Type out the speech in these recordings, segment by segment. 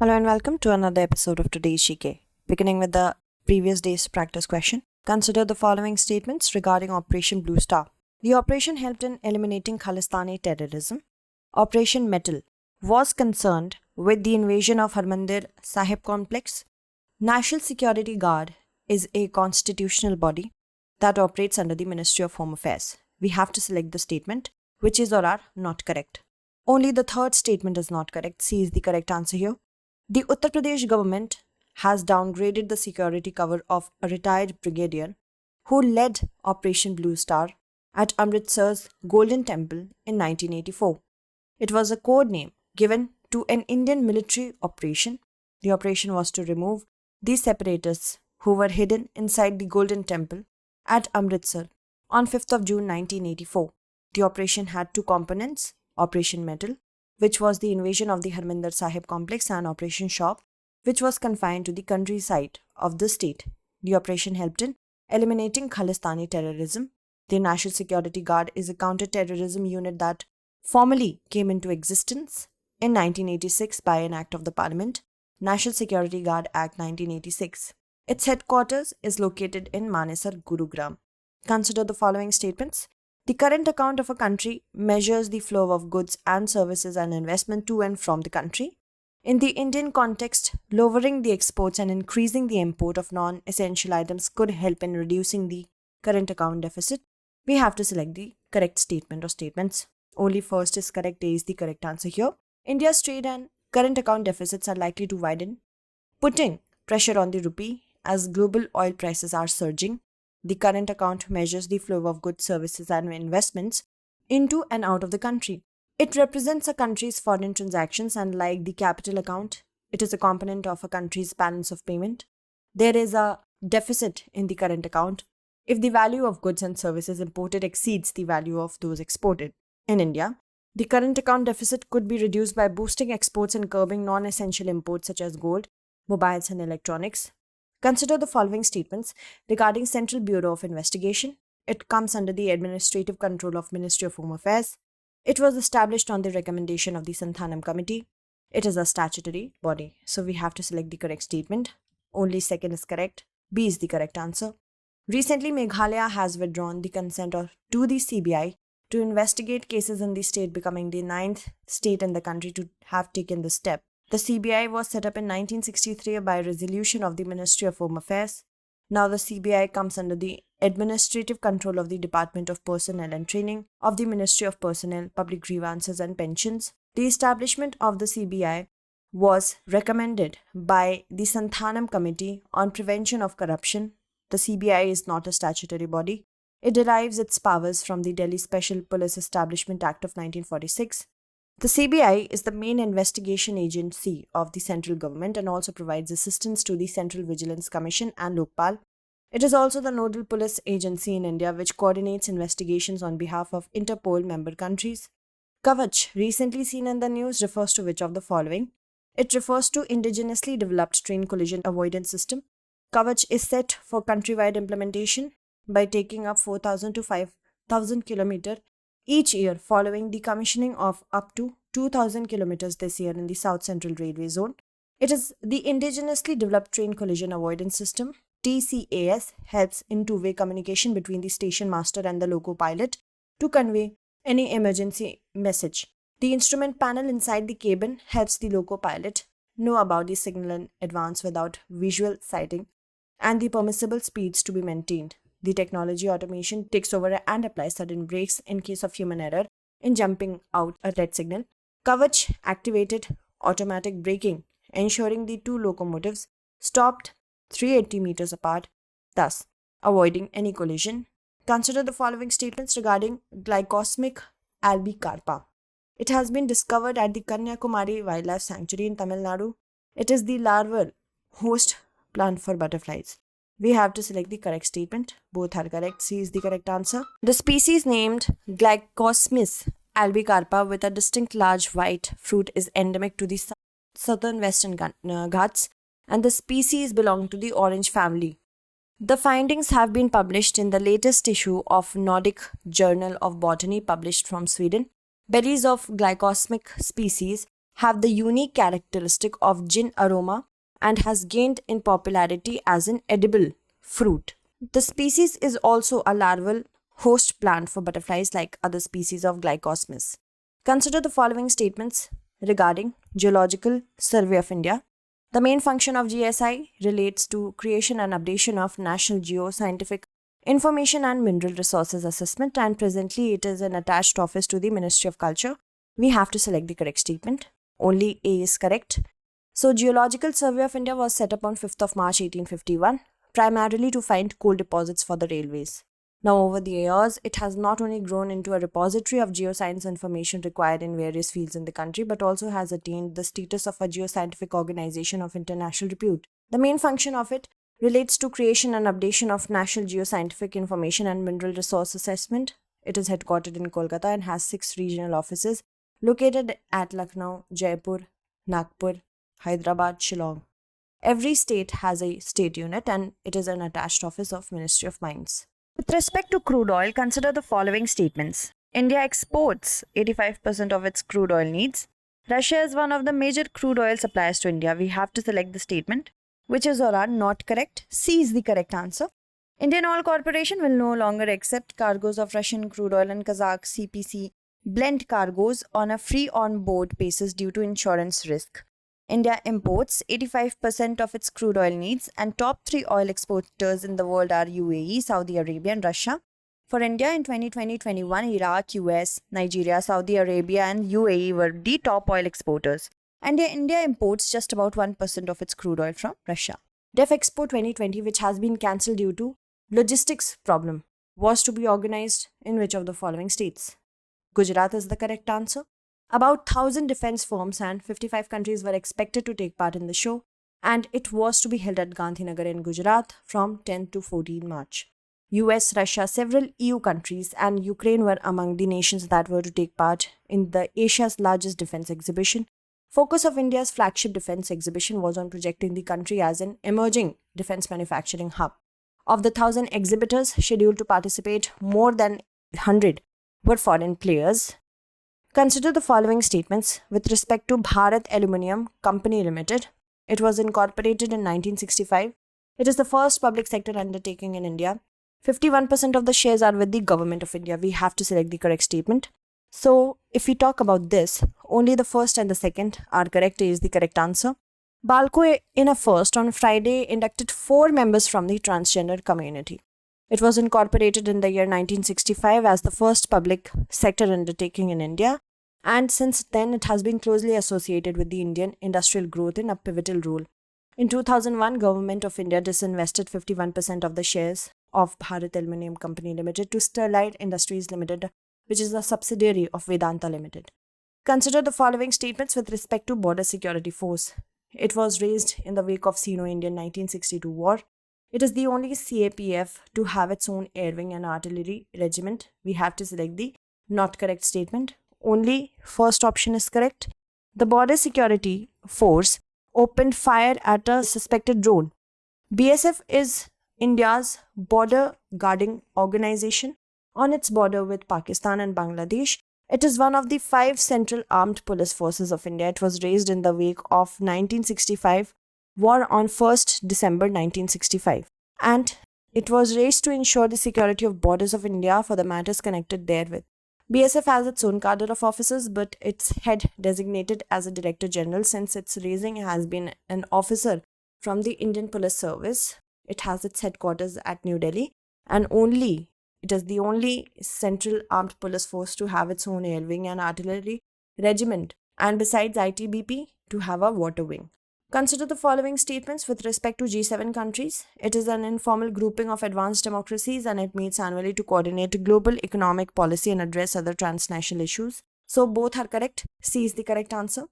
Hello and welcome to another episode of today's GK. Beginning with the previous day's practice question, consider the following statements regarding Operation Blue Star. The operation helped in eliminating Khalistani terrorism. Operation Metal was concerned with the invasion of Harmandir Sahib complex. National Security Guard is a constitutional body that operates under the Ministry of Home Affairs. We have to select the statement which is or are not correct. Only the third statement is not correct. C is the correct answer here. The Uttar Pradesh government has downgraded the security cover of a retired brigadier who led Operation Blue Star at Amritsar's Golden Temple in 1984. It was a code name given to an Indian military operation. The operation was to remove the separatists who were hidden inside the Golden Temple at Amritsar on 5th of June 1984. The operation had two components, Operation Metal, which was the invasion of the Harmandir Sahib complex, and Operation Shock, which was confined to the countryside of the state. The operation helped in eliminating Khalistani terrorism. The National Security Guard is a counter-terrorism unit that formally came into existence in 1986 by an Act of the Parliament, National Security Guard Act 1986. Its headquarters is located in Manesar, Gurugram. Consider the following statements. The current account of a country measures the flow of goods and services and investment to and from the country. In the Indian context, lowering the exports and increasing the import of non-essential items could help in reducing the current account deficit. We have to select the correct statement or statements. Only first is correct. A is the correct answer here. India's trade and current account deficits are likely to widen, putting pressure on the rupee as global oil prices are surging. The current account measures the flow of goods, services, and investments into and out of the country. It represents a country's foreign transactions, and like the capital account, it is a component of a country's balance of payment. There is a deficit in the current account if the value of goods and services imported exceeds the value of those exported. In India, the current account deficit could be reduced by boosting exports and curbing non-essential imports such as gold, mobiles, and electronics. Consider the following statements regarding Central Bureau of Investigation. It comes under the administrative control of Ministry of Home Affairs. It was established on the recommendation of the Santhanam Committee. It is a statutory body. So we have to select the correct statement. Only second is correct. B is the correct answer. Recently, Meghalaya has withdrawn the consent to the CBI to investigate cases in the state, becoming the 9th state in the country to have taken this step. The CBI was set up in 1963 by resolution of the Ministry of Home Affairs. Now the CBI comes under the administrative control of the Department of Personnel and Training of the Ministry of Personnel, Public Grievances and Pensions. The establishment of the CBI was recommended by the Santhanam Committee on Prevention of Corruption. The CBI is not a statutory body. It derives its powers from the Delhi Special Police Establishment Act of 1946. The CBI is the main investigation agency of the central government and also provides assistance to the Central Vigilance Commission and Lokpal. It is also the nodal police agency in India which coordinates investigations on behalf of Interpol member countries. Kavach, recently seen in the news, refers to which of the following? It refers to indigenously developed train collision avoidance system. Kavach is set for countrywide implementation by taking up 4,000 to 5,000 km each year following the commissioning of up to 2,000 kilometers this year in the South Central Railway Zone. It is the indigenously developed train collision avoidance system. TCAS helps in two-way communication between the station master and the loco pilot to convey any emergency message. The instrument panel inside the cabin helps the loco pilot know about the signal in advance without visual sighting and the permissible speeds to be maintained. The technology automation takes over and applies sudden brakes in case of human error in jumping out a red signal. Kavach activated automatic braking, ensuring the two locomotives stopped 380 meters apart, thus avoiding any collision. Consider the following statements regarding Glycosmic Albicarpa. It has been discovered at the Kanyakumari Wildlife Sanctuary in Tamil Nadu. It is the larval host plant for butterflies. We have to select the correct statement. Both are correct. C is the correct answer. The species named Glycosmis albicarpa with a distinct large white fruit is endemic to the southern western Ghats, and the species belong to the orange family. The findings have been published in the latest issue of Nordic Journal of Botany published from Sweden. Berries of glycosmic species have the unique characteristic of gin aroma and has gained in popularity as an edible fruit. The species is also a larval host plant for butterflies like other species of Glycosmis. Consider the following statements regarding Geological Survey of India. The main function of GSI relates to creation and updation of national geoscientific information and mineral resources assessment, and presently it is an attached office to the Ministry of Culture. We have to select the correct statement. Only A is correct. So, Geological Survey of India was set up on 5th of March 1851, primarily to find coal deposits for the railways. Now, over the years, it has not only grown into a repository of geoscience information required in various fields in the country, but also has attained the status of a geoscientific organization of international repute. The main function of it relates to creation and updation of national geoscientific information and mineral resource assessment. It is headquartered in Kolkata and has 6 regional offices located at Lucknow, Jaipur, Nagpur, Hyderabad, Shillong. Every state has a state unit and it is an attached office of Ministry of Mines. With respect to crude oil, consider the following statements. India exports 85% of its crude oil needs. Russia is one of the major crude oil suppliers to India. We have to select the statement. Which is or are not correct? C is the correct answer. Indian Oil Corporation will no longer accept cargoes of Russian crude oil and Kazakh CPC blend cargoes on a free on-board basis due to insurance risk. India imports 85% of its crude oil needs, and top 3 oil exporters in the world are UAE, Saudi Arabia and Russia. For India in 2020-21, Iraq, US, Nigeria, Saudi Arabia and UAE were the top oil exporters. And India imports just about 1% of its crude oil from Russia. Defexpo 2020, which has been cancelled due to logistics problem, was to be organized in which of the following states? Gujarat is the correct answer. About 1,000 defense firms and 55 countries were expected to take part in the show, and it was to be held at Gandhinagar in Gujarat from 10 to 14 March. US, Russia, several EU countries and Ukraine were among the nations that were to take part in the Asia's largest defense exhibition. Focus of India's flagship defense exhibition was on projecting the country as an emerging defense manufacturing hub. Of the 1,000 exhibitors scheduled to participate, more than 100 were foreign players. Consider the following statements with respect to Bharat Aluminium Company Limited. It was incorporated in 1965. It is the first public sector undertaking in India. 51% of the shares are with the Government of India. We have to select the correct statement. So, if we talk about this, only the first and the second are correct. A is the correct answer. BALCO in a first on Friday inducted 4 members from the transgender community. It was incorporated in the year 1965 as the first public sector undertaking in India, and since then it has been closely associated with the Indian industrial growth in a pivotal role. In 2001, Government of India disinvested 51% of the shares of Bharat Aluminium Company Limited to Sterlite Industries Limited, which is a subsidiary of Vedanta Limited. Consider the following statements with respect to Border Security Force. It was raised in the wake of Sino-Indian 1962 war. It is the only CAPF to have its own air wing and artillery regiment. We have to select the not correct statement. Only first option is correct. The Border Security Force opened fire at a suspected drone. BSF is India's border guarding organization on its border with Pakistan and Bangladesh. It is one of the 5 central armed police forces of India. It was raised in the wake of 1965 war on 1st December 1965, and it was raised to ensure the security of borders of India for the matters connected therewith. BSF has its own cadre of officers, but its head designated as a Director General since its raising has been an officer from the Indian Police Service. It has its headquarters at New Delhi, and it is the only central armed police force to have its own air wing and artillery regiment, and besides ITBP, to have a water wing. Consider the following statements with respect to G7 countries. It is an informal grouping of advanced democracies and it meets annually to coordinate global economic policy and address other transnational issues. So both are correct. C is the correct answer.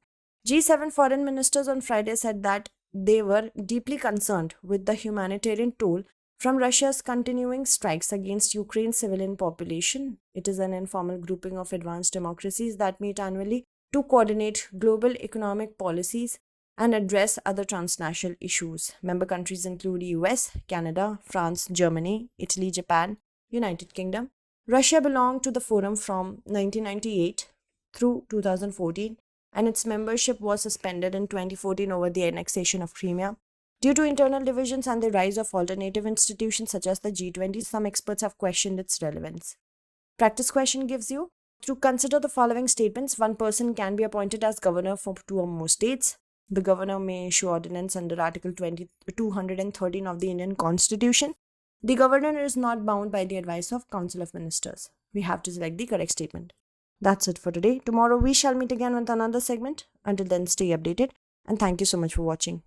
G7 foreign ministers on Friday said that they were deeply concerned with the humanitarian toll from Russia's continuing strikes against Ukraine's civilian population. It is an informal grouping of advanced democracies that meet annually to coordinate global economic policies and address other transnational issues. Member countries include US, Canada, France, Germany, Italy, Japan, United Kingdom. Russia belonged to the forum from 1998 through 2014 and its membership was suspended in 2014 over the annexation of Crimea. Due to internal divisions and the rise of alternative institutions such as the G20, some experts have questioned its relevance. Practice question gives you, to consider the following statements, one person can be appointed as governor for 2 or more states. The governor may issue ordinance under Article 213 of the Indian Constitution. The governor is not bound by the advice of Council of Ministers. We have to select the correct statement. That's it for today. Tomorrow we shall meet again with another segment. Until then, stay updated and thank you so much for watching.